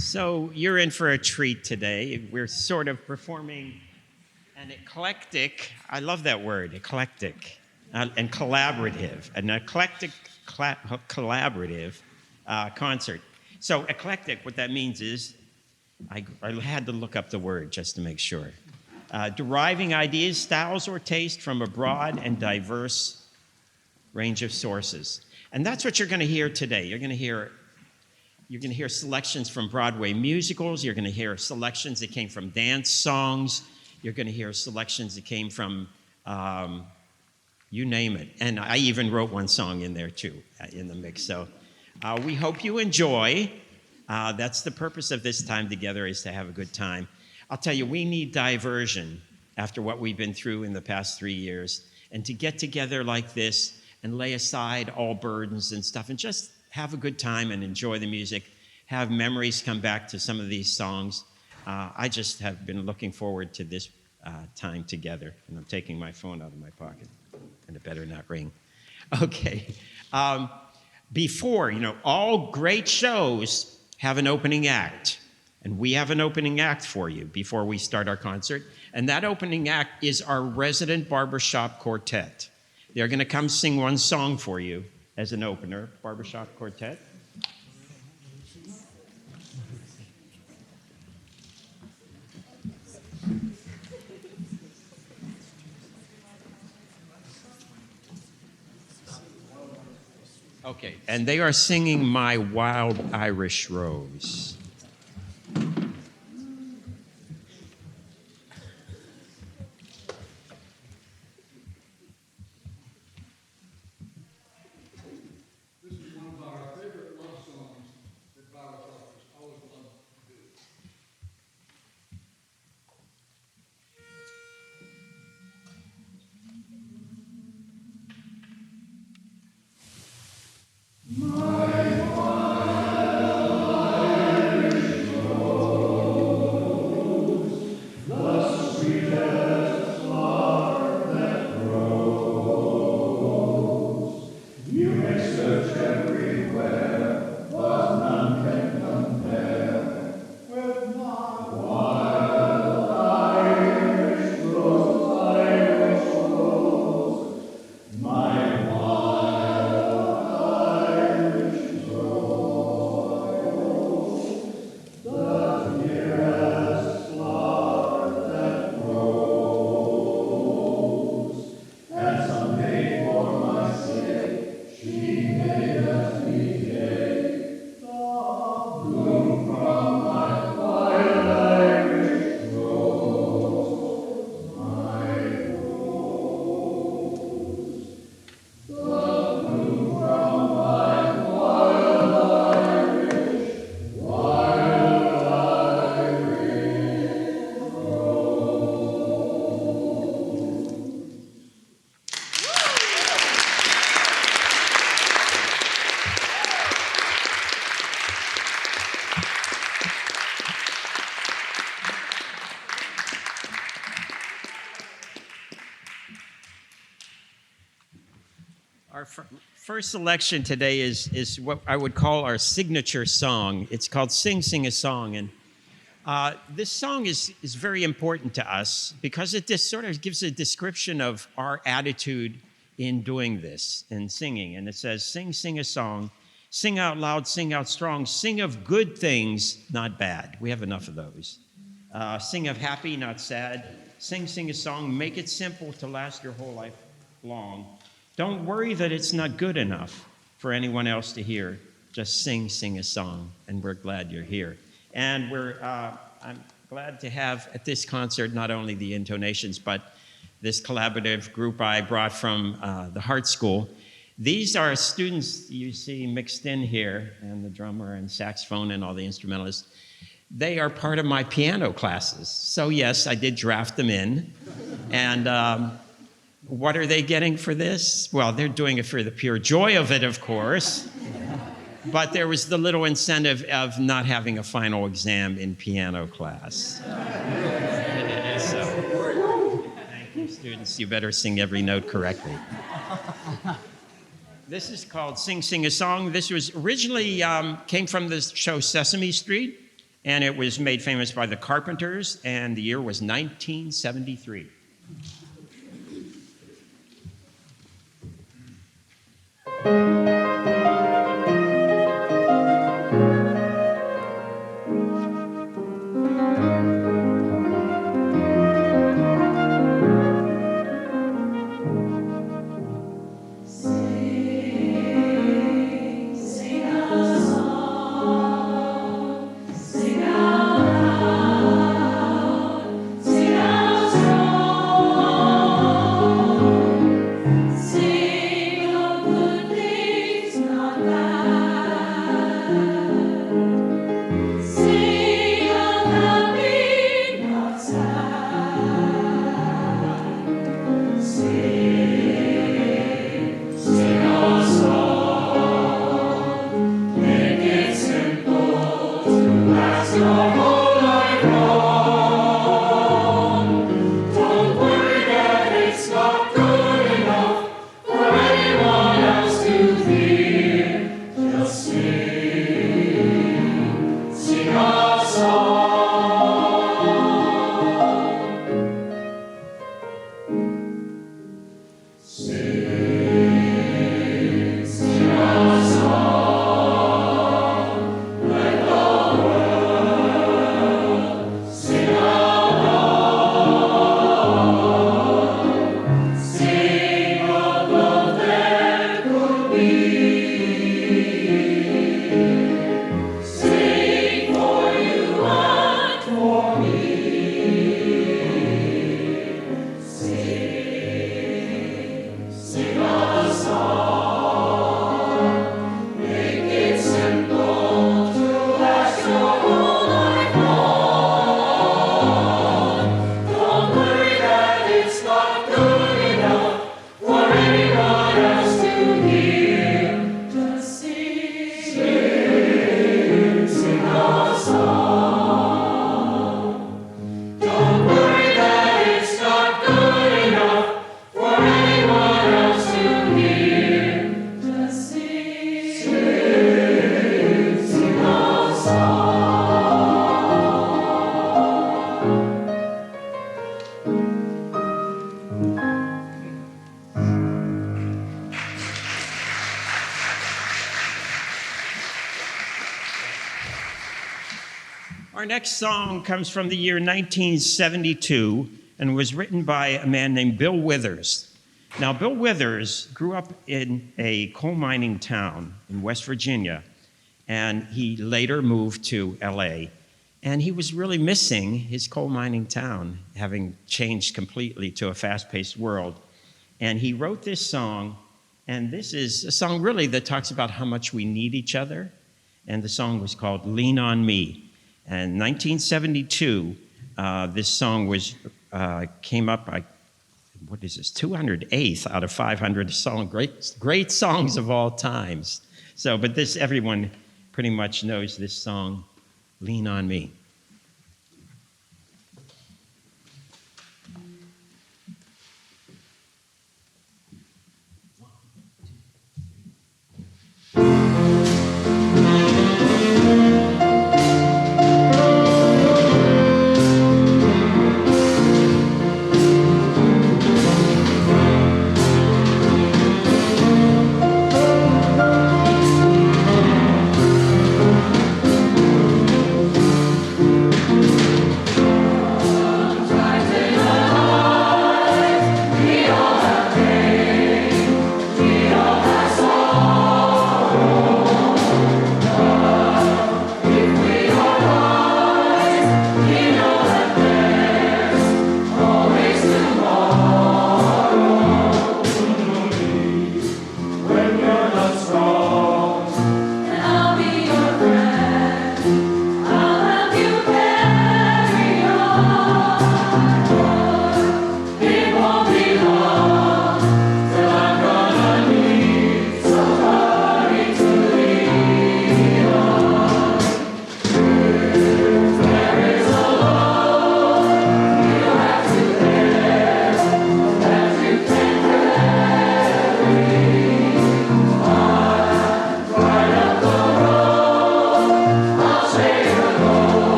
So you're in for a treat today. We're sort of performing an eclectic, I love that word, eclectic, and collaborative, collaborative concert. So eclectic, what that means is, I had to look up the word just to make sure. Deriving ideas, styles, or taste from a broad and diverse range of sources. And that's what you're going to hear today. You're going to hear selections from Broadway musicals. You're going to hear selections that came from dance songs. You're going to hear selections that came from, you name it. And I even wrote one song in there too, in the mix. So we hope you enjoy. That's the purpose of this time together, is to have a good time. I'll tell you, we need diversion after what we've been through in the past 3 years. And to get together like this and lay aside all burdens and stuff and just have a good time and enjoy the music, have memories come back to some of these songs. I just have been looking forward to this time together. And I'm taking my phone out of my pocket, and it better not ring. Okay. Before, all great shows have an opening act. And we have an opening act for you before we start our concert. And that opening act is our resident barbershop quartet. They're going to come sing one song for you as an opener, barbershop quartet. Okay, and they are singing My Wild Irish Rose. Our first selection today is what I would call our signature song. It's called Sing, Sing a Song. And this song is very important to us because it just sort of gives a description of our attitude in doing this, in singing. And it says, sing, sing a song, sing out loud, sing out strong, sing of good things, not bad. We have enough of those. Sing of happy, not sad. Sing, sing a song, make it simple to last your whole life long. Don't worry that it's not good enough for anyone else to hear. Just sing, sing a song, and we're glad you're here. And I'm glad to have at this concert not only the Intonations, but this collaborative group I brought from the Hart School. These are students you see mixed in here, and the drummer and saxophone and all the instrumentalists. They are part of my piano classes. So yes, I did draft them in. And what are they getting for this? Well, they're doing it for the pure joy of it, of course. But there was the little incentive of not having a final exam in piano class. So, thank you, students. You better sing every note correctly. This is called Sing, Sing a Song. This was originally came from the show Sesame Street. and it was made famous by the Carpenters, and the year was 1973. Our next song comes from the year 1972 and was written by a man named Bill Withers. Now, Bill Withers grew up in a coal mining town in West Virginia, and he later moved to LA. And he was really missing his coal mining town, having changed completely to a fast-paced world. And he wrote this song, and this is a song really that talks about how much we need each other. And the song was called Lean on Me. And 1972, this song came up by, 208th out of 500 song, great songs of all times. So, but this, everyone pretty much knows this song, Lean on Me.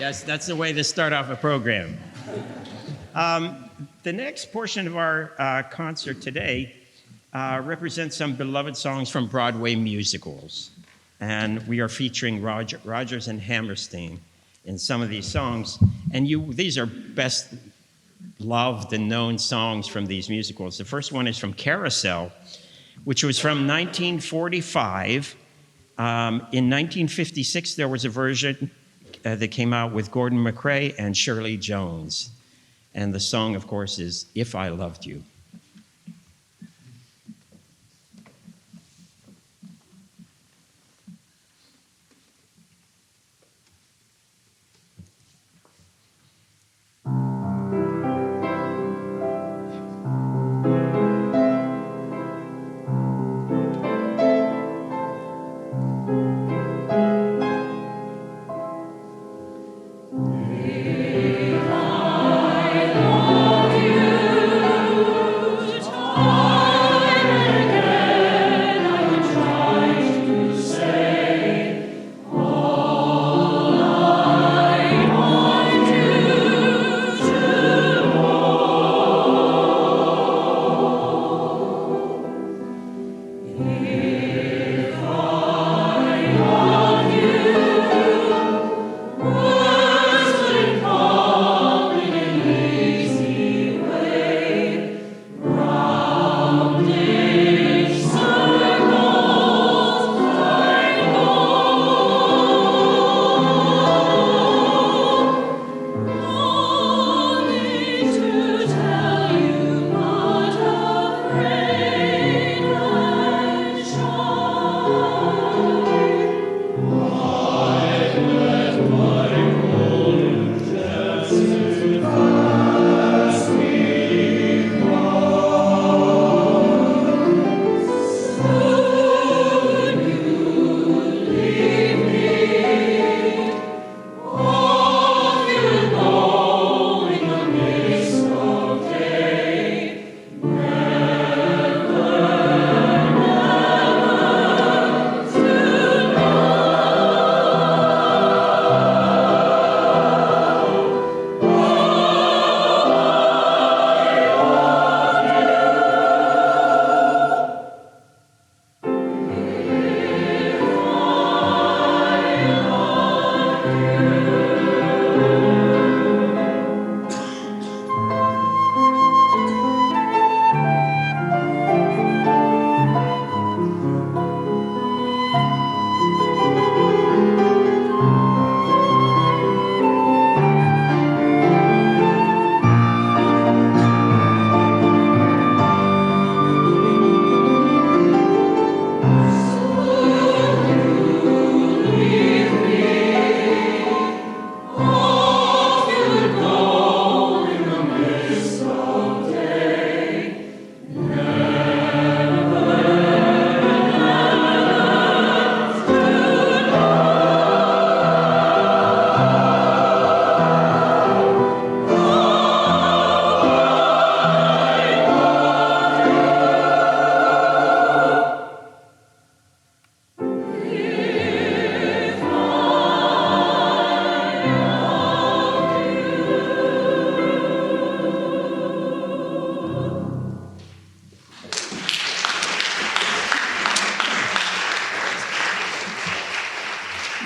Yes, that's the way to start off a program. The next portion of our concert today represents some beloved songs from Broadway musicals. And we are featuring Rodgers and Hammerstein in some of these songs. And these are best loved and known songs from these musicals. The first one is from Carousel, which was from 1945. In 1956, there was a version that came out with Gordon MacRae and Shirley Jones. And the song, of course, is If I Loved You.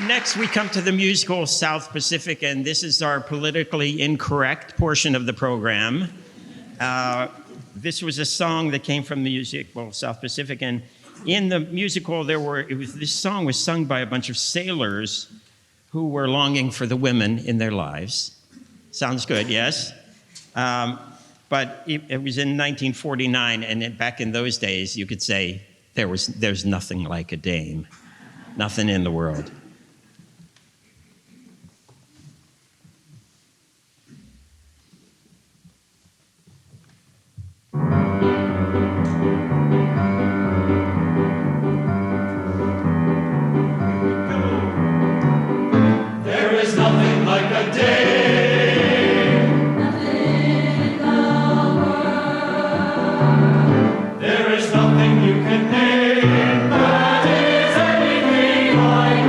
Next, we come to the musical South Pacific, and this is our politically incorrect portion of the program. This was a song that came from the musical South Pacific, and in the musical, this song was sung by a bunch of sailors who were longing for the women in their lives. Sounds good, yes? But it was in 1949, and back in those days, you could say there's nothing like a dame, nothing in the world. Nothing you can name that is anything like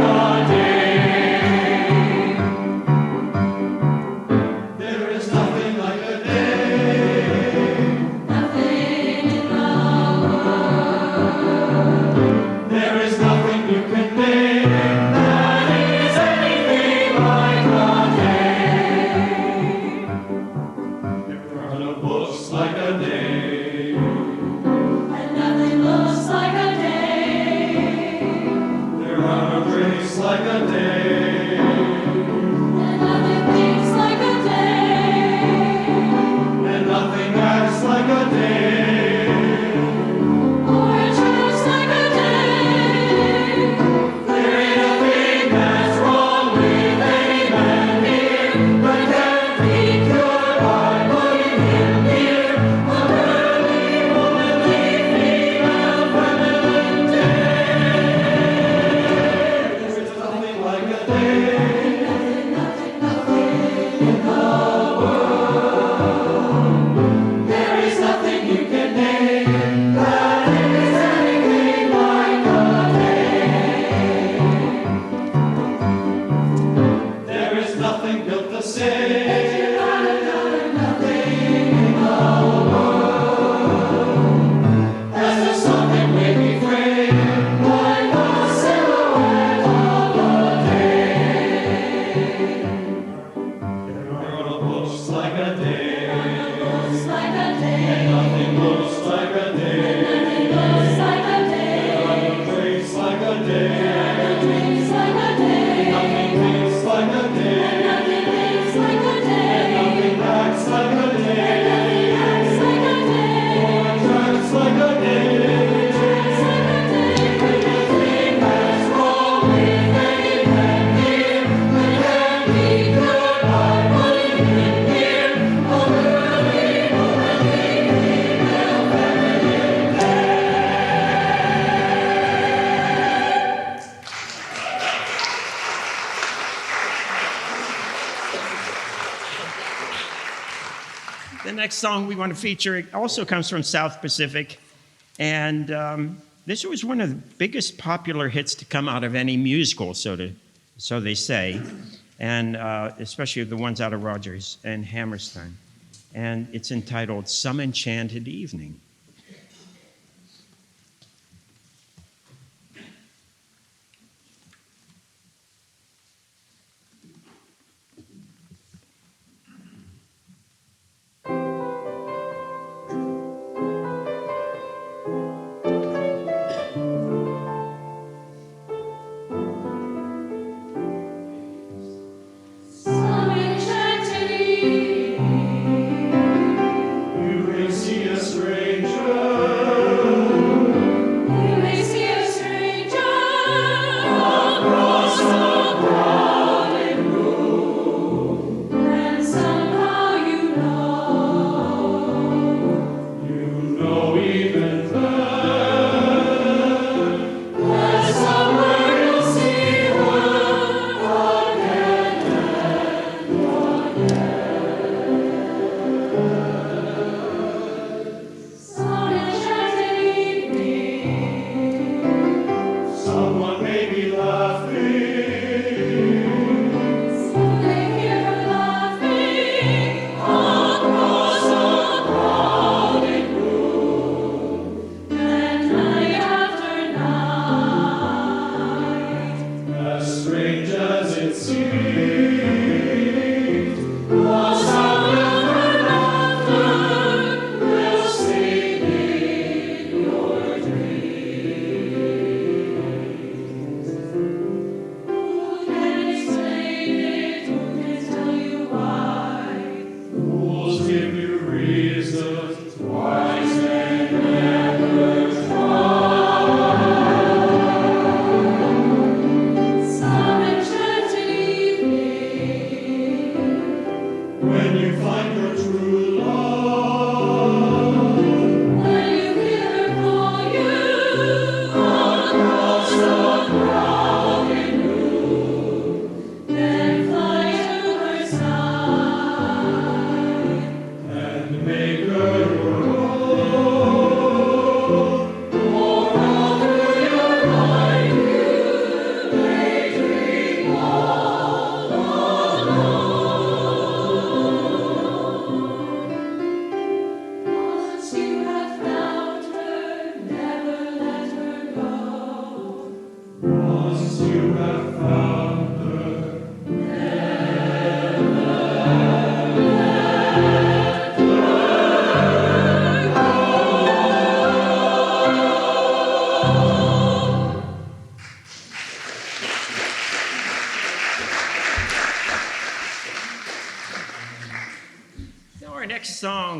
The next song we want to feature also comes from South Pacific, and this was one of the biggest popular hits to come out of any musical, so they say, and especially the ones out of Rodgers and Hammerstein. And it's entitled Some Enchanted Evening.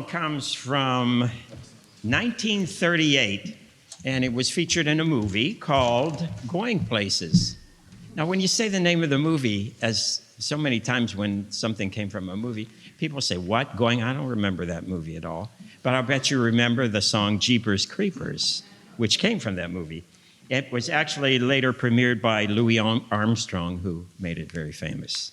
Comes from 1938, and it was featured in a movie called Going Places. Now, when you say the name of the movie, as so many times when something came from a movie, people say, what? I don't remember that movie at all. But I'll bet you remember the song Jeepers Creepers, which came from that movie. It was actually later premiered by Louis Armstrong, who made it very famous.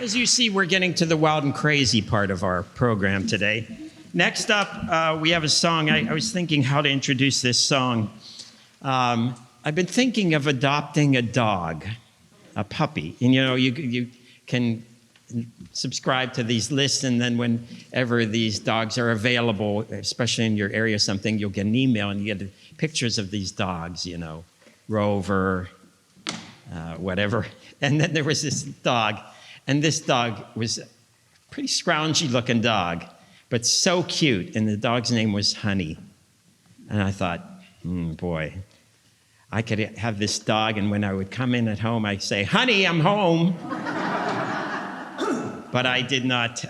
As you see, we're getting to the wild and crazy part of our program today. Next up, we have a song. I was thinking how to introduce this song. I've been thinking of adopting a dog, a puppy. And you can subscribe to these lists, and then whenever these dogs are available, especially in your area or something, you'll get an email and you get pictures of these dogs, Rover, whatever. And then there was this dog, and this dog was a pretty scroungy looking dog, but so cute, and the dog's name was Honey. And I thought, boy, I could have this dog, and when I would come in at home, I'd say, Honey, I'm home. But I did not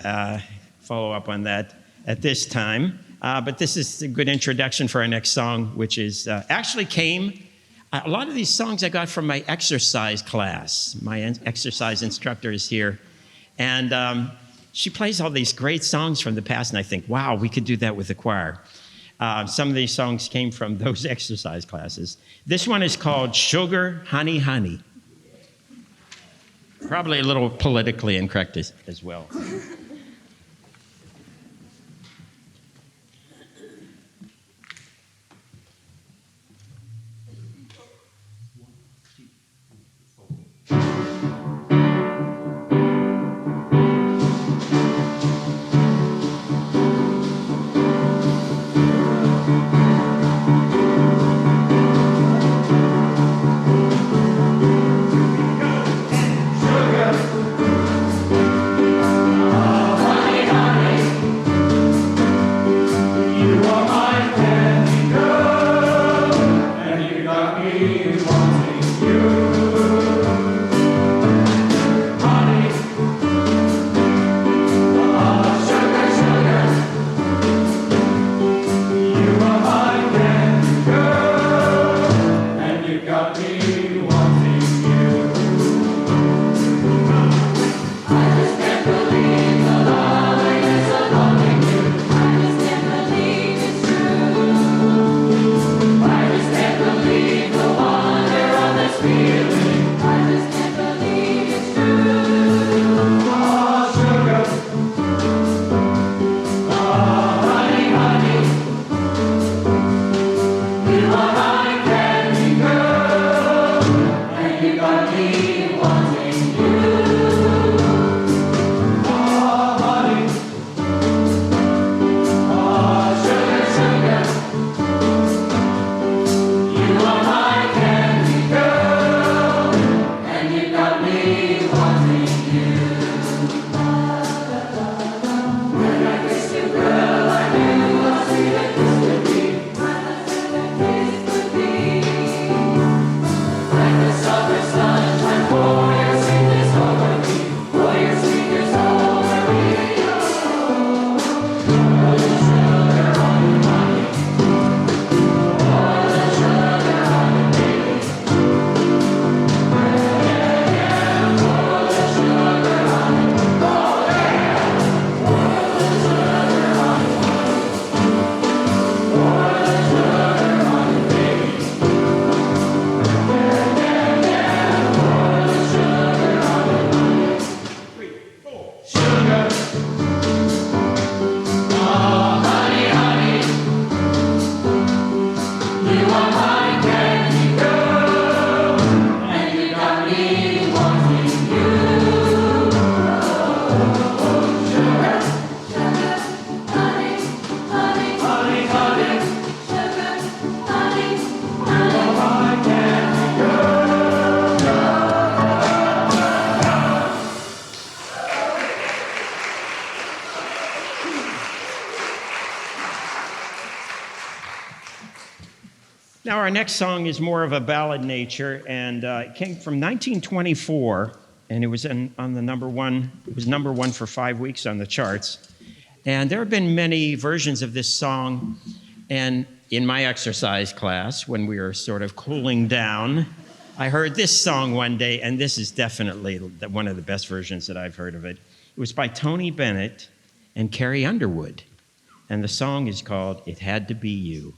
follow up on that at this time. But this is a good introduction for our next song, which is actually came. A lot of these songs I got from my exercise class. My exercise instructor is here. And she plays all these great songs from the past, and I think, wow, we could do that with the choir. Some of these songs came from those exercise classes. This one is called Sugar, Honey, Honey. Probably a little politically incorrect as well. Now, our next song is more of a ballad nature, and it came from 1924, and it was on the number one. It was number one for 5 weeks on the charts. And there have been many versions of this song, and in my exercise class, when we were sort of cooling down, I heard this song one day, and this is definitely one of the best versions that I've heard of it. It was by Tony Bennett and Carrie Underwood, and the song is called It Had to Be You.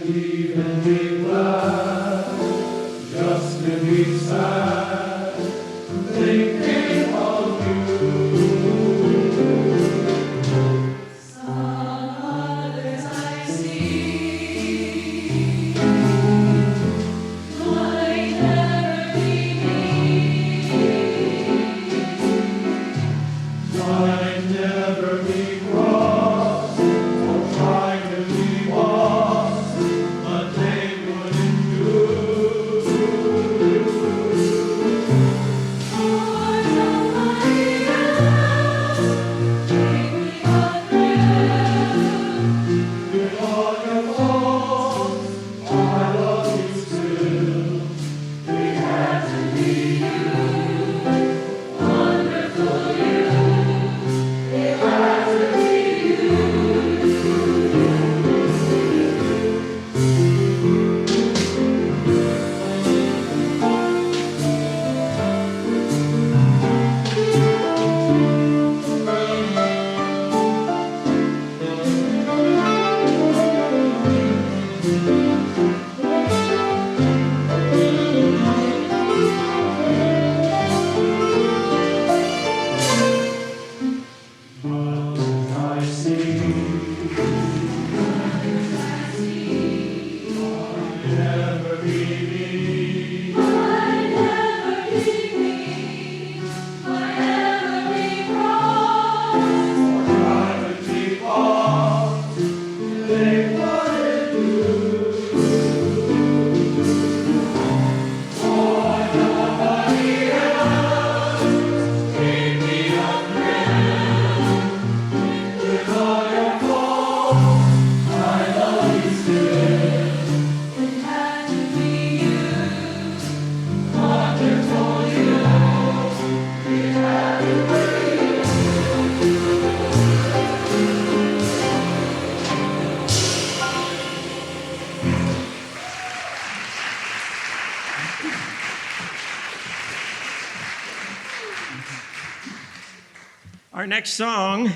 even be glad, just to be sad, thinking of you. Some others I see might never be me, might never be crossed, or try to be lost, but they wouldn't do. For nobody else gave me a thrill. With all your faults, I love you still. It had to be you, wonderful you. It had to be you. I see, never be me, might never be me, might never be crossed, or try to keep off, they wouldn't do. For nobody else gave me a thrill. With all your faults, I love you still. It had to be you, wonderful you. It had to be you. Our next song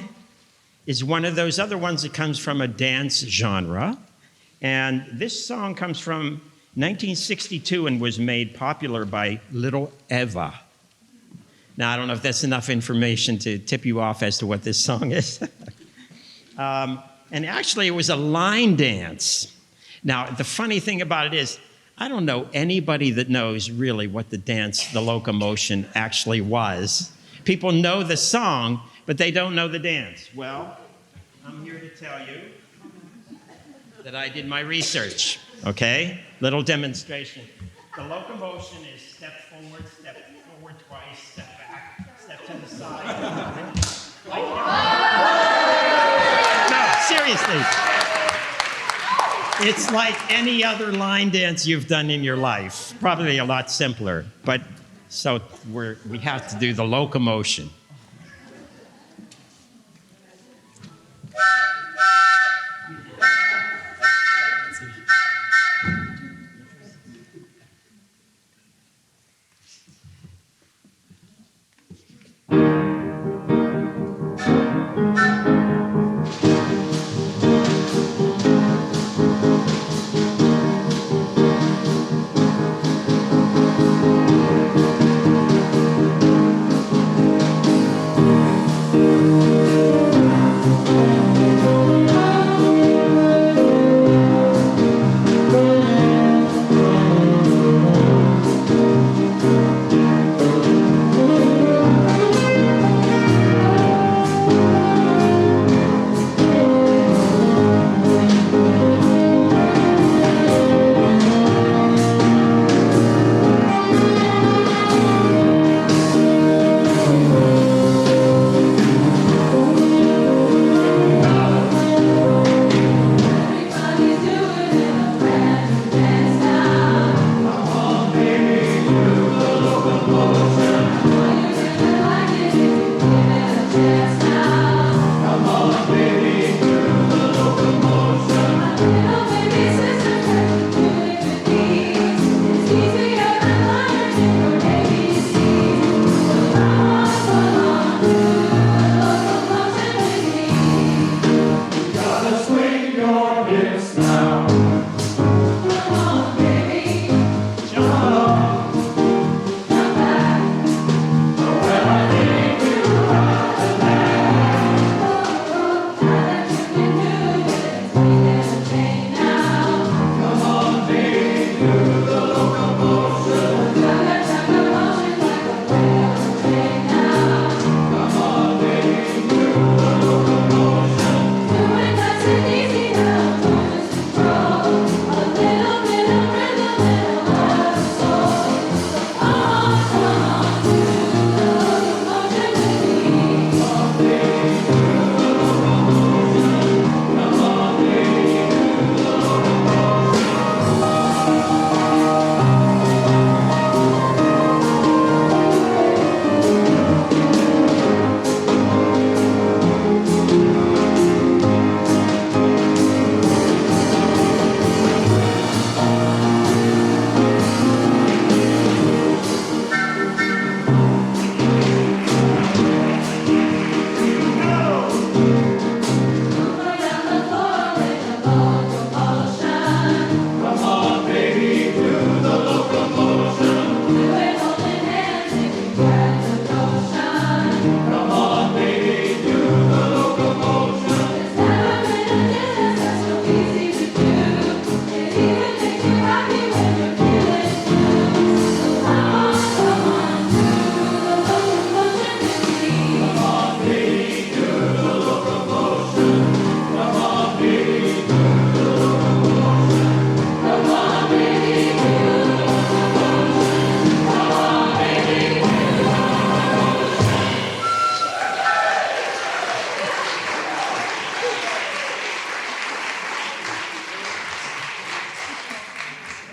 is one of those other ones that comes from a dance genre. And this song comes from 1962 and was made popular by Little Eva. Now, I don't know if that's enough information to tip you off as to what this song is. And actually, it was a line dance. Now, the funny thing about it is, I don't know anybody that knows really what the dance, the locomotion, actually was. People know the song, but they don't know the dance. Well, I'm here to tell you that I did my research, okay? Little demonstration. The locomotion is step forward twice, step back, step to the side. No, seriously. It's like any other line dance you've done in your life. Probably a lot simpler, but so we have to do the locomotion.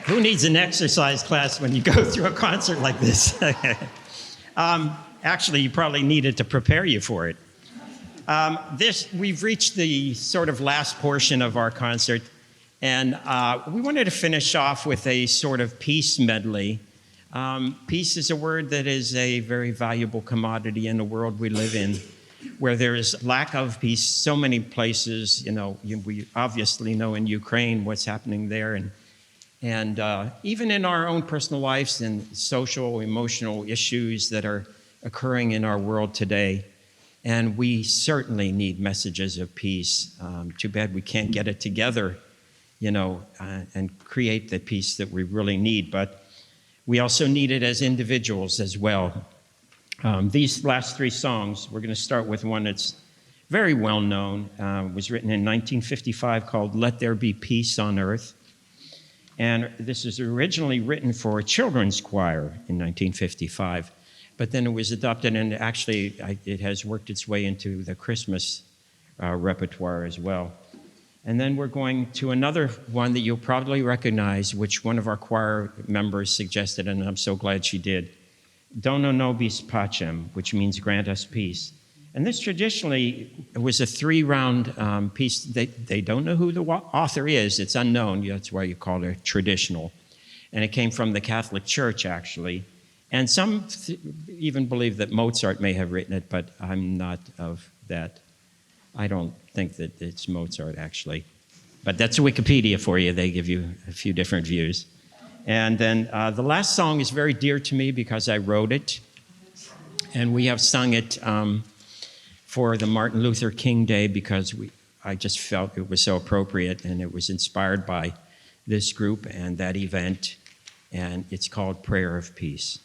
Who needs an exercise class when you go through a concert like this? Actually, you probably need it to prepare you for it. We've reached the sort of last portion of our concert, and we wanted to finish off with a sort of peace medley. Peace is a word that is a very valuable commodity in the world we live in, where there is lack of peace so many places. We obviously know in Ukraine what's happening there, and even in our own personal lives and social, emotional issues that are occurring in our world today. And we certainly need messages of peace. Too bad we can't get it together, and create the peace that we really need. But we also need it as individuals as well. These last three songs, we're going to start with one that's very well known. Was written in 1955 called "Let There Be Peace on Earth." And this was originally written for a children's choir in 1955. But then it was adopted, and actually it has worked its way into the Christmas repertoire as well. And then we're going to another one that you'll probably recognize, which one of our choir members suggested, and I'm so glad she did. Dona nobis pacem, which means grant us peace. And this traditionally was a 3-round piece. They don't know who the author is. It's unknown. That's why you call it traditional. And it came from the Catholic Church, actually. And some even believe that Mozart may have written it, but I'm not of that. I don't think that it's Mozart, actually. But that's Wikipedia for you. They give you a few different views. And then the last song is very dear to me because I wrote it. And we have sung it for the Martin Luther King Day because I just felt it was so appropriate, and it was inspired by this group and that event. And it's called Prayer of Peace.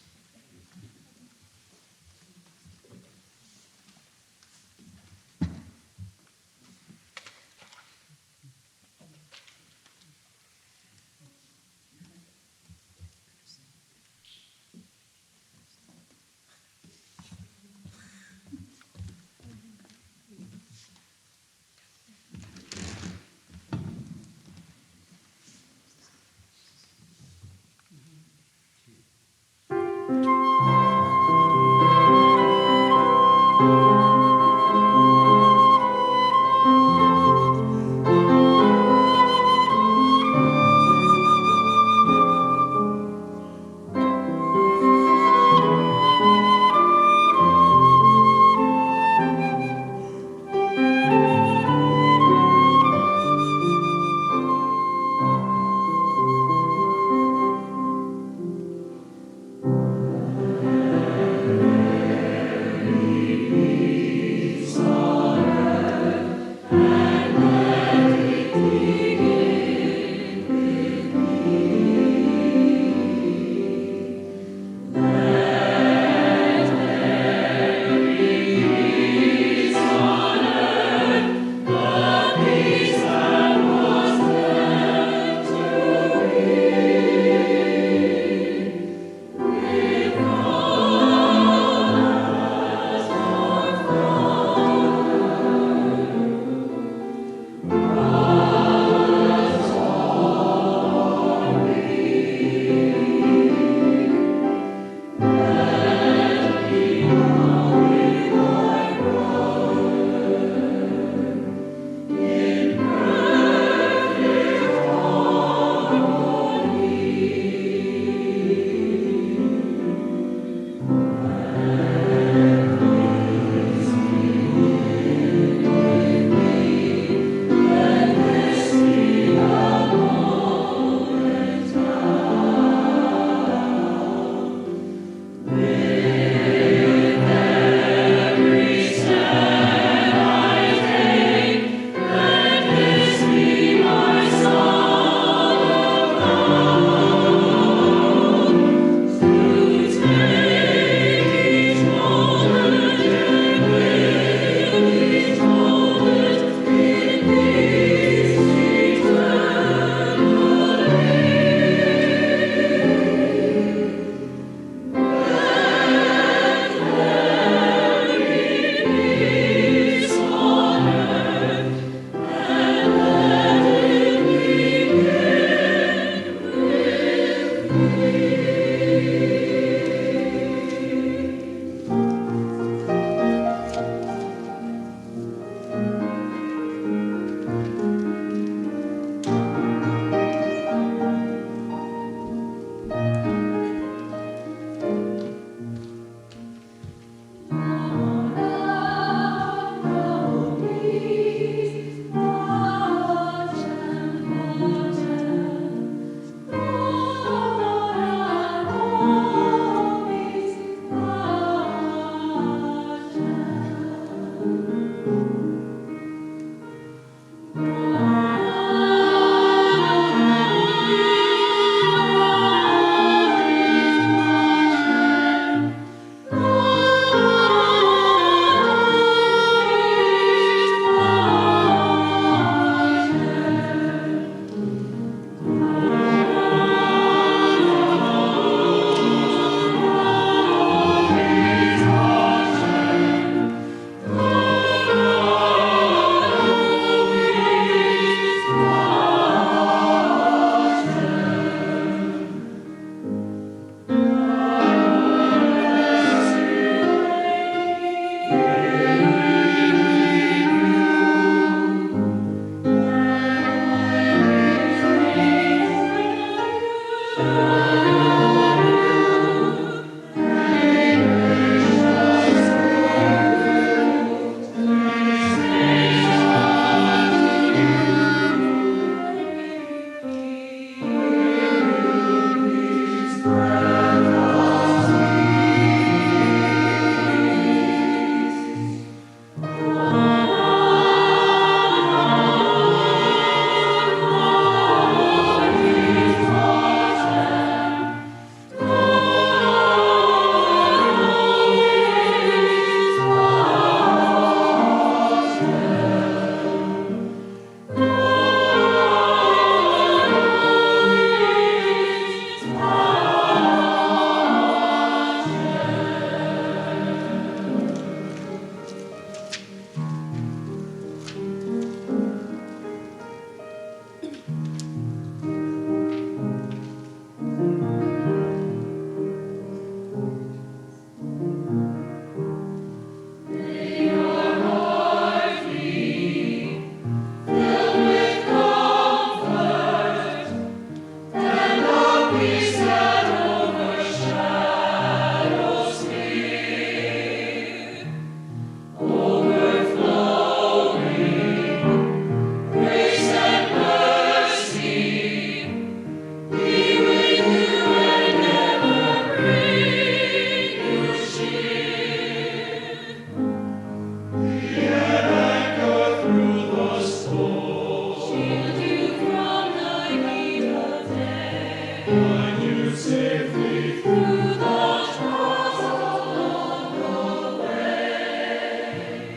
guide you safely through the trials along the way.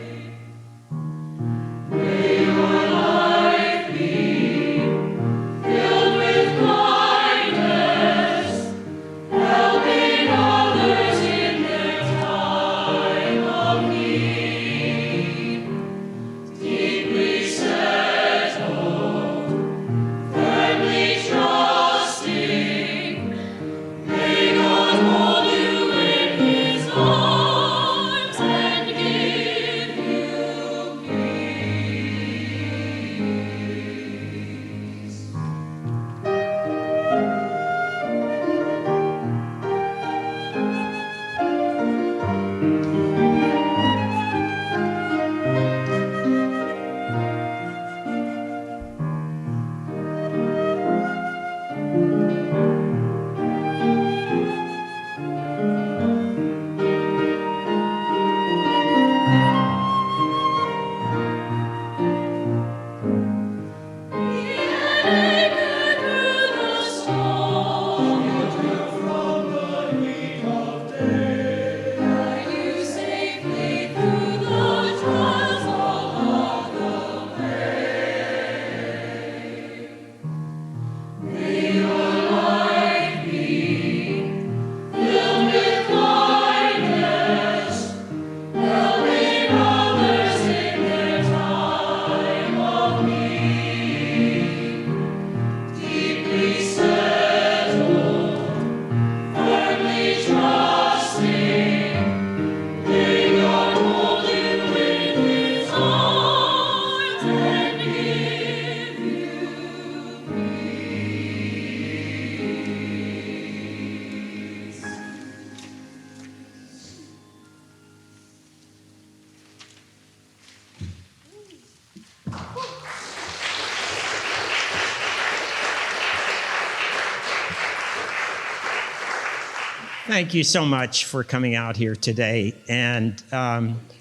May your life be filled with kindness, helping others in their time of need. Deeply settled, firmly trusting, may God hold you in His arms and give you peace. Thank you so much for coming out here today. And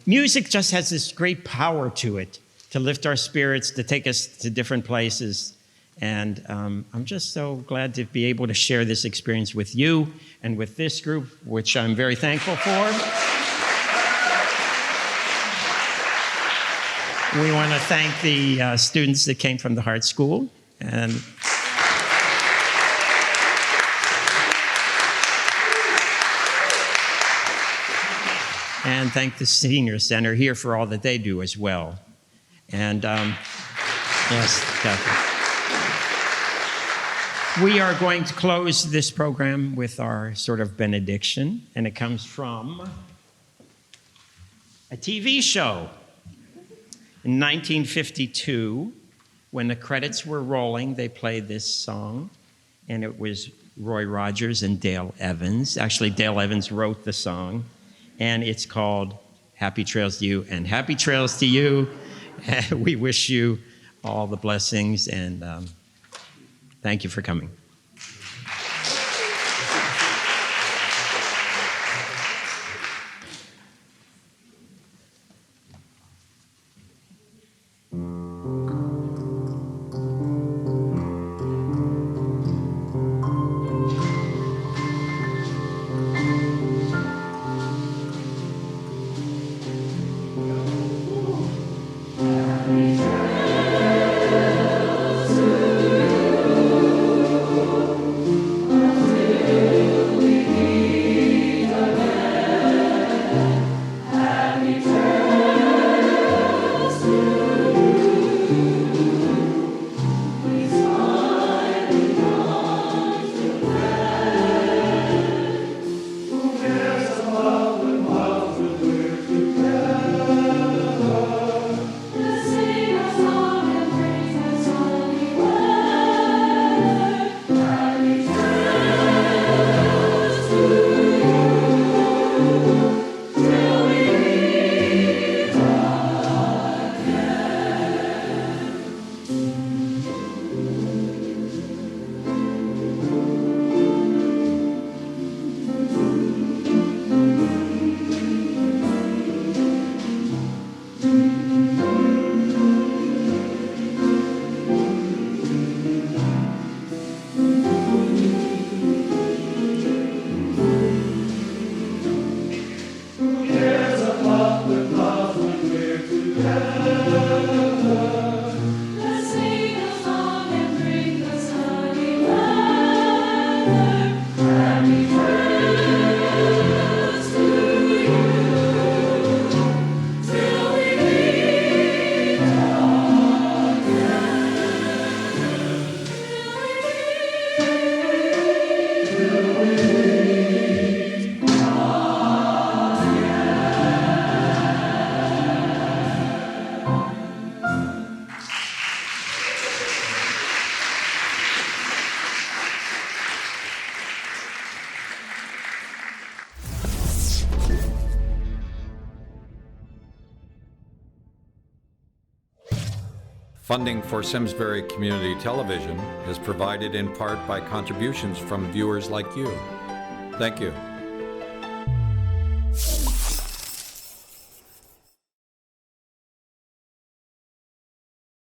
music just has this great power to it, to lift our spirits, to take us to different places. And I'm just so glad to be able to share this experience with you and with this group, which I'm very thankful for. We want to thank the students that came from the Hart School, and thank the Senior Center here for all that they do as well. And yes, Catherine. We are going to close this program with our sort of benediction, and it comes from a TV show. In 1952, when the credits were rolling, they played this song, and it was Roy Rogers and Dale Evans. Actually, Dale Evans wrote the song, and it's called Happy Trails to You, and happy trails to you. We wish you all the blessings, and thank you for coming. Funding for Simsbury Community Television is provided in part by contributions from viewers like you. Thank you.